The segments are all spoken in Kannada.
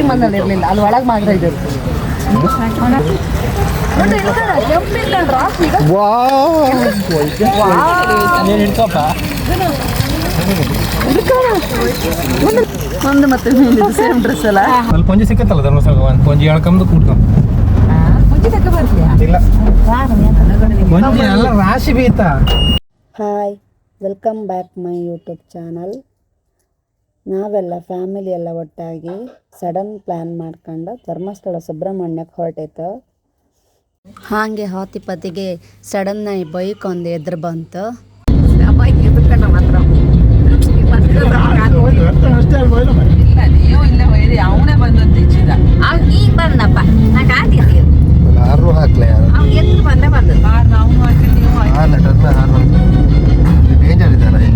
ಶೂಟಿಂಗ್ ಮನೇಲಿ ಇರಲಿಲ್ಲ, ಅಲ್ಲಿ ಒಳಗೆ ಮಾತ್ರ ಇದ್ದರು. ಒಂದು ಮತ್ತೆ ಸೇಮ್ ಡ್ರೆಸ್ ಅಲ್ಲ. ಅಲ್ಲಿ ಪಂಜಿ ಸಿಕ್ಕತ್ತಲ್ಲ ಧರ್ಮಸ್ಥಳ ಒಂದು ಪಂಜಿ ಹೇಳ್ಕೊಂಬದು ಕೂಡ್ಕೊಂಡು ಇಲ್ಲ ಪಂಜಿ ಎಲ್ಲ ರಾಶಿ ಬೀತಾ. Hi, welcome back my YouTube channel. ನಾವೆಲ್ಲ ಫ್ಯಾಮಿಲಿ ಎಲ್ಲ ಒಟ್ಟಾಗಿ ಸಡನ್ ಪ್ಲ್ಯಾನ್ ಮಾಡ್ಕೊಂಡು ಧರ್ಮಸ್ಥಳ ಸುಬ್ರಹ್ಮಣ್ಯಕ್ಕೆ ಹೊರಟೈತೆ. ಹಾಗೆ ಹಾತಿಪತಿಗೆ ಸಡನ್ನಾಗಿ ಬೈಕ್ ಒಂದು ಎದುರು ಬಂತು. ಅವನೇ ಬಂದಂತ ಈಗ ಬಂದಪ್ಪ ಯಾರು ಹಾಕ್ಲೆ ಎದ್ದು ಬಂದೇ ಬಂದ ಡೇಂಜರ್ ಇದ್ದಾರೆ.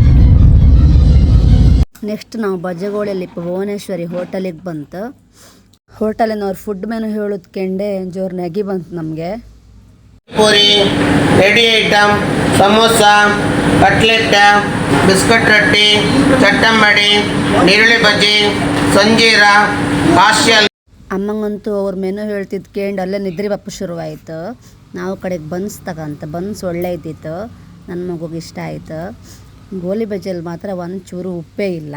ನೆಕ್ಸ್ಟ್ ನಾವು ಬಜಗೋಳಲ್ಲಿ ಭುವನೇಶ್ವರಿ ಹೋಟೆಲಿಗೆ ಬಂತು. ಹೋಟೆಲಿನವ್ರು ಫುಡ್ ಮೆನು ಹೇಳೋದ್ಕೆಂಡೆ ಜೋರು ನೆಗಿ ಬಂತು ನಮಗೆ. Puri, ready item, samosa, cutlet, biscuit ರೊಟ್ಟಿ, ಚಟ್ಟಂಬಡಿ, ನೀರುಳ್ಳಿ ಬಜ್ಜಿ, ಸಂಜೀರ, ಕಾಶ್ಯಲ್. ಅಮ್ಮಂಗಂತೂ ಅವ್ರ ಮೆನು ಹೇಳ್ತಿದ್ಕಂಡು ಅಲ್ಲೇ ನಿದ್ರಿ ಬಪ್ಪ ಶುರುವಾಯಿತು. ನಾವು ಕಡೆಗೆ ಬನ್ಸ್ ತಗಂತ ಬನ್ಸ್ ಒಳ್ಳೆ ಇದ್ದಿತ್ತು, ನನ್ನ ಮಗುಗೆ ಇಷ್ಟ ಆಯಿತು. ಗೋಲಿ ಬಜ್ಜಿಯಲ್ಲಿ ಮಾತ್ರ ಒಂದು ಚೂರು ಉಪ್ಪೇ ಇಲ್ಲ.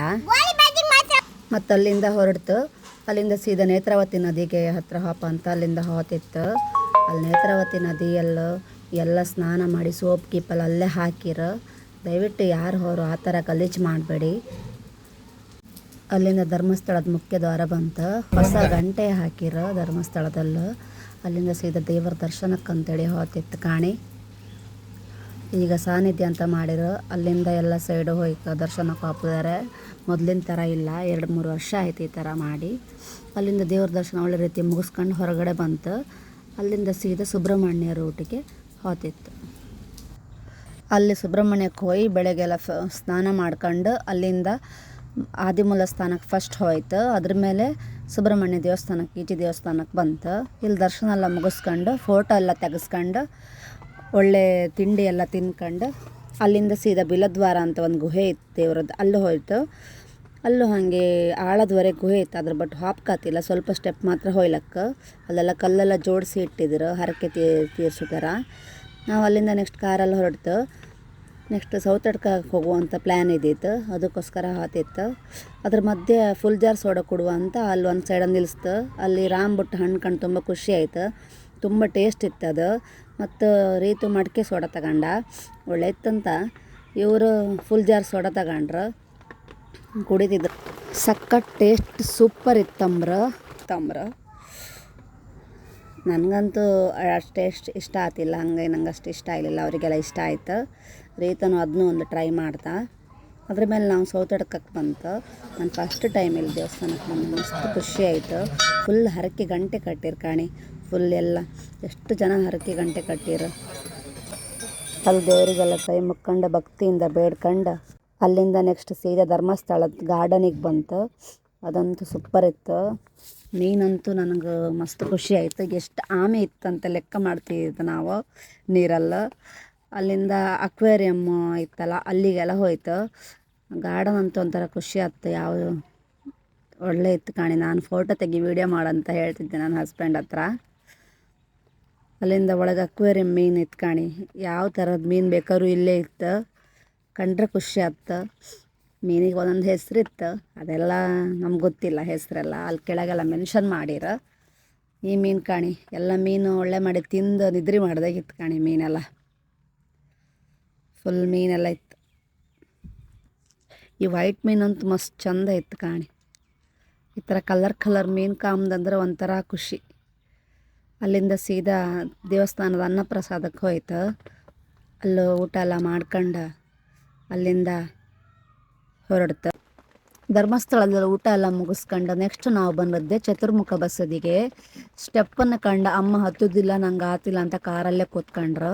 ಮತ್ತು ಅಲ್ಲಿಂದ ಹೊರಡ್ತು. ಅಲ್ಲಿಂದ ಸೀದಾ ನೇತ್ರಾವತಿ ನದಿಗೆ ಹತ್ರ ಹಾಪ ಅಂತ ಅಲ್ಲಿಂದ ಹೋತಿತ್ತು. ಅಲ್ಲಿ ನೇತ್ರಾವತಿ ನದಿಯಲ್ಲೂ ಎಲ್ಲ ಸ್ನಾನ ಮಾಡಿ ಸೋಪ್ ಕೀಪಲ್ಲಿ ಅಲ್ಲೇ ಹಾಕಿರು. ದಯವಿಟ್ಟು ಯಾರು ಹೊರು ಆ ಥರ ಗಲೀಜು ಮಾಡಬೇಡಿ. ಅಲ್ಲಿಂದ ಧರ್ಮಸ್ಥಳದ ಮುಖ್ಯ ದ್ವಾರ ಬಂತು. ಹೊಸ ಗಂಟೆ ಹಾಕಿರು ಧರ್ಮಸ್ಥಳದಲ್ಲೂ. ಅಲ್ಲಿಂದ ಸೀದಾ ದೇವರ ದರ್ಶನಕ್ಕಂತೇಳಿ ಹೋತಿತ್ತು ಕಾಣಿ. ಈಗ ಸಾನ್ನಿಧ್ಯ ಅಂತ ಮಾಡಿರು. ಅಲ್ಲಿಂದ ಎಲ್ಲ ಸೈಡು ಹೋಗಿ ದರ್ಶನಕ್ಕೆ ಹಾಕಿದ್ದಾರೆ. ಮೊದಲಿನ ಥರ ಇಲ್ಲ, 2-3 ವರ್ಷ ಆಯ್ತು ಈ ಥರ ಮಾಡಿ. ಅಲ್ಲಿಂದ ದೇವ್ರ ದರ್ಶನ ಒಳ್ಳೆ ರೀತಿ ಮುಗಿಸ್ಕೊಂಡು ಹೊರಗಡೆ ಬಂತು. ಅಲ್ಲಿಂದ ಸೀದಾ ಸುಬ್ರಹ್ಮಣ್ಯ ರೂಟಿಗೆ ಹೋತಿತ್ತು. ಅಲ್ಲಿ ಸುಬ್ರಹ್ಮಣ್ಯಕ್ಕೆ ಹೋಗಿ ಬೆಳಗ್ಗೆಲ್ಲ ಸ್ನಾನ ಮಾಡ್ಕೊಂಡು ಅಲ್ಲಿಂದ ಆದಿಮೂಲ ಸ್ಥಾನಕ್ಕೆ ಫಸ್ಟ್ ಹೋಯ್ತು. ಅದ್ರ ಮೇಲೆ ಸುಬ್ರಹ್ಮಣ್ಯ ದೇವಸ್ಥಾನಕ್ಕೆ ಈಚೆ ದೇವಸ್ಥಾನಕ್ಕೆ ಬಂತು. ಇಲ್ಲಿ ದರ್ಶನ ಎಲ್ಲ ಮುಗಿಸ್ಕೊಂಡು ಫೋಟೋ ಎಲ್ಲ ತೆಗೆಸ್ಕೊಂಡು ಒಳ್ಳೆ ತಿಂಡಿ ಎಲ್ಲ ತಿನ್ಕೊಂಡು ಅಲ್ಲಿಂದ ಸೀದಾ ಬಿಲದ್ವಾರ ಅಂತ ಒಂದು ಗುಹೆ ಇತ್ತು ದೇವ್ರದ್ದು, ಅಲ್ಲೂ ಹೋಯ್ತು. ಅಲ್ಲೂ ಹಾಗೆ ಆಳದವರೆಗೆ ಗುಹೆ ಇತ್ತು, ಅದ್ರ ಬಟ್ ಹಾಪ್ಕಾತಿಲ್ಲ, ಸ್ವಲ್ಪ ಸ್ಟೆಪ್ ಮಾತ್ರ ಹೋಯ್ಲಕ್ಕೆ. ಅಲ್ಲೆಲ್ಲ ಕಲ್ಲೆಲ್ಲ ಜೋಡಿಸಿ ಇಟ್ಟಿದ್ರು ಹರಕೆ ತೀರ್ಸೋ ಥರ. ನಾವು ಅಲ್ಲಿಂದ ನೆಕ್ಸ್ಟ್ ಕಾರಲ್ಲಿ ಹೊರಡ್ತು. ನೆಕ್ಸ್ಟ್ ಸೌತಡ್ಕಕ್ಕೆ ಹೋಗುವಂಥ ಪ್ಲ್ಯಾನ್ ಇದ್ದಿತ್ತು, ಅದಕ್ಕೋಸ್ಕರ ಹಾತಿತ್ತು. ಅದ್ರ ಮಧ್ಯೆ ಫುಲ್ ಜಾರ್ ಸೋಡಾ ಕೊಡುವ ಅಂತ ಅಲ್ಲಿ ಒಂದು ಸೈಡಲ್ಲಿ ನಿಲ್ಲಿಸ್ತು. ಅಲ್ಲಿ ರಾಮ್ಬಿಟ್ಟು ಹಣ್ಣು ಕಂಡು ತುಂಬ ಖುಷಿ ಆಯಿತು, ತುಂಬ ಟೇಸ್ಟ್ ಇತ್ತು ಅದು. ಮತ್ತು ರೀತು ಮಡಿಕೆ ಸೋಡಾ ತಗೊಂಡ ಒಳ್ಳೆ ಇತ್ತಂತ ಇವರು ಫುಲ್ ಜಾರ್ ಸೋಡಾ ತಗೊಂಡ್ರು, ಕುಡಿತಿದ್ರು. ಸಖತ್ ಟೇಸ್ಟ್ ಸೂಪರ್ ಇತ್ತಂಬ್ರ. ನನಗಂತೂ ಅಷ್ಟು ಇಷ್ಟ ಆತಿಲ್ಲ, ಹಂಗೆ ನಂಗೆ ಅಷ್ಟು ಇಷ್ಟ ಆಗಲಿಲ್ಲ, ಅವರಿಗೆಲ್ಲ ಇಷ್ಟ ಆಯ್ತು. ರೀತನು ಅದನ್ನೂ ಒಂದು ಟ್ರೈ ಮಾಡ್ತಾ. ಅದ್ರ ಮೇಲೆ ನಾವು ಸೌತಡ್ಕಕ್ಕೆ ಬಂತು. ನಾನು ಫಸ್ಟ್ ಟೈಮ್ ಇಲ್ಲಿ ದೇವಸ್ಥಾನಕ್ಕೆ ಬಂದು ಮಸ್ತ್ ಖುಷಿ ಆಯಿತು. ಫುಲ್ ಹರಕೆ ಗಂಟೆ ಕಟ್ಟಿರು ಕಾಣಿ, ಫುಲ್ ಎಲ್ಲ ಎಷ್ಟು ಜನ ಹರಕೆ ಗಂಟೆ ಕಟ್ಟಿರು. ಅಲ್ಲಿ ದೇವರಿಗೆಲ್ಲ ಕೈ ಮುಕ್ಕೊಂಡು ಭಕ್ತಿಯಿಂದ ಬೇಡ್ಕೊಂಡು ಅಲ್ಲಿಂದ ನೆಕ್ಸ್ಟ್ ಸೀದಾ ಧರ್ಮಸ್ಥಳದ ಗಾರ್ಡನಿಗೆ ಬಂತು. ಅದಂತೂ ಸೂಪರ್ ಇತ್ತು. ಮೀನಂತೂ ನನಗೆ ಮಸ್ತ್ ಖುಷಿ ಆಯಿತು. ಎಷ್ಟು ಆಮೆ ಇತ್ತಂತ ಲೆಕ್ಕ ಮಾಡ್ತಿದ್ದು ನಾವು ನೀರಲ್ಲ. ಅಲ್ಲಿಂದ ಅಕ್ವೇರಿಯಮ್ ಇತ್ತಲ್ಲ ಅಲ್ಲಿಗೆಲ್ಲ ಹೋಯ್ತು. ಗಾರ್ಡನ್ ಅಂತೂ ಒಂಥರ ಖುಷಿ ಆಯ್ತು, ಯಾವ ಒಳ್ಳೆ ಇತ್ತು ಕಾಣಿ. ನಾನು ಫೋಟೋ ತೆಗಿ ವೀಡಿಯೋ ಮಾಡಂತ ಹೇಳ್ತಿದ್ದೆ ನನ್ನ ಹಸ್ಬೆಂಡ್ ಹತ್ರ. ಅಲ್ಲಿಂದ ಒಳಗೆ ಅಕ್ವೇರಿಯಮ್ ಮೀನು ಇತ್ತು ಕಾಣಿ, ಯಾವ ಥರದ ಮೀನು ಬೇಕಾದ್ರೂ ಇಲ್ಲೇ ಇತ್ತು. ಕಂಡ್ರೆ ಖುಷಿ ಆಯ್ತು. ಮೀನಿಗೆ ಒಂದೊಂದು ಹೆಸರಿತ್ತು, ಅದೆಲ್ಲ ನಮ್ಗೆ ಗೊತ್ತಿಲ್ಲ ಹೆಸರೆಲ್ಲ, ಅಲ್ಲಿ ಕೆಳಗೆಲ್ಲ ಮೆನ್ಷನ್ ಮಾಡಿರ. ಈ ಮೀನು ಕಾಣಿ, ಎಲ್ಲ ಮೀನು ಒಳ್ಳೆ ಮಾಡಿ ತಿಂದು ನಿದ್ರೆ ಮಾಡ್ದಾಗಿತ್ತು ಕಾಣಿ. ಮೀನೆಲ್ಲ ಫುಲ್ ಮೀನೆಲ್ಲ ಇತ್ತು. ಈ ವೈಟ್ ಮೀನಂತೂ ಮಸ್ತ್ ಚಂದ ಇತ್ತು ಕಾಣಿ. ಈ ಥರ ಕಲರ್ ಮೀನು ಕಾಮ್ದಂದ್ರೆ ಒಂಥರ ಖುಷಿ. ಅಲ್ಲಿಂದ ಸೀದಾ ದೇವಸ್ಥಾನದ ಅನ್ನಪ್ರಸಾದಕ್ಕೆ ಹೋಯ್ತು. ಅಲ್ಲೂ ಊಟ ಎಲ್ಲ ಮಾಡ್ಕೊಂಡು ಅಲ್ಲಿಂದ ಹೊರಡ್ತು. ಧರ್ಮಸ್ಥಳದಲ್ಲಿ ಊಟ ಎಲ್ಲ ಮುಗಿಸ್ಕೊಂಡು ನೆಕ್ಸ್ಟ್ ನಾವು ಬಂದದ್ದೆ ಚತುರ್ಮುಖ ಬಸದಿಗೆ. ಸ್ಟೆಪ್ಪನ್ನು ಕಂಡು ಅಮ್ಮ ಹತ್ತೋದಿಲ್ಲ, ನಂಗೆ ಆತಿಲ್ಲ ಅಂತ ಕಾರಲ್ಲೇ ಕೂತ್ಕೊಂಡ್ರು.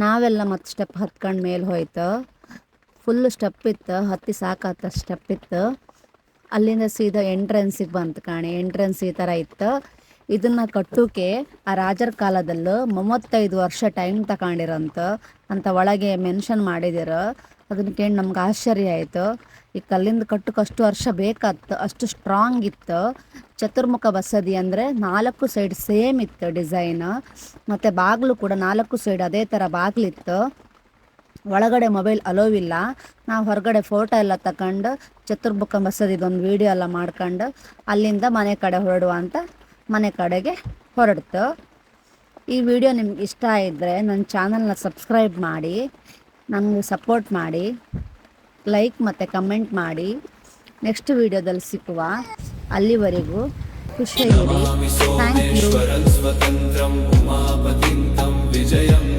ನಾವೆಲ್ಲ ಮತ್ತು ಸ್ಟೆಪ್ ಹತ್ಕೊಂಡು ಮೇಲೆ ಹೋಯ್ತು. ಫುಲ್ಲು ಸ್ಟೆಪ್ ಇತ್ತು, ಹತ್ತಿ ಸಾಕಾತ ಸ್ಟೆಪ್ ಇತ್ತು. ಅಲ್ಲಿಂದ ಸೀದಾ ಎಂಟ್ರೆನ್ಸಿಗೆ ಬಂತು ಕಾಣಿ. ಎಂಟ್ರೆನ್ಸ್ ಈ ಥರ ಇತ್ತು. ಇದನ್ನು ಕಟ್ಟೋಕೆ ಆ ರಾಜರ ಕಾಲದಲ್ಲೂ 35 ವರ್ಷ ಟೈಮ್ ತಗೊಂಡಿರಂತ ಅಂತ ಒಳಗೆ ಮೆನ್ಷನ್ ಮಾಡಿದಿರು. ಅದನ್ನು ಕೇಳಿ ನಮ್ಗೆ ಆಶ್ಚರ್ಯ ಆಯಿತು. ಈ ಕಲ್ಲಿಂದ ಕಟ್ಟಕ್ಕೆ ಅಷ್ಟು ವರ್ಷ ಬೇಕಾತ್ತು, ಅಷ್ಟು ಸ್ಟ್ರಾಂಗ್ ಇತ್ತು. ಚತುರ್ಮುಖ ಬಸದಿ ಅಂದರೆ 4 ಸೈಡ್ ಸೇಮ್ ಇತ್ತು ಡಿಸೈನ್. ಮತ್ತು ಬಾಗಿಲು ಕೂಡ 4 ಸೈಡ್ ಅದೇ ಥರ ಬಾಗಿಲಿತ್ತು. ಒಳಗಡೆ ಮೊಬೈಲ್ ಅಲೋವಿಲ್ಲ. ನಾವು ಹೊರಗಡೆ ಫೋಟೋ ಎಲ್ಲ ತಗೊಂಡು ಚತುರ್ಮುಖ ಬಸದಿದೊಂದು ವೀಡಿಯೋ ಎಲ್ಲ ಮಾಡ್ಕೊಂಡು ಅಲ್ಲಿಂದ ಮನೆ ಕಡೆ ಹೊರಡುವ ಅಂತ ಮನೆ ಕಡೆಗೆ ಹೊರಡ್ತು. ಈ ವಿಡಿಯೋ ನಿಮ್ಗೆ ಇಷ್ಟ ಇದ್ದರೆ ನನ್ನ ಚಾನಲ್ನ ಸಬ್ಸ್ಕ್ರೈಬ್ ಮಾಡಿ, ನನಗೆ ಸಪೋರ್ಟ್ ಮಾಡಿ, ಲೈಕ್ ಮತ್ತು ಕಮೆಂಟ್ ಮಾಡಿ. ನೆಕ್ಸ್ಟ್ ವಿಡಿಯೋದಲ್ಲಿ ಸಿಕ್ಕುವ. ಅಲ್ಲಿವರೆಗೂ ಖುಷಿಯಾಗಿರಿ. Thank you.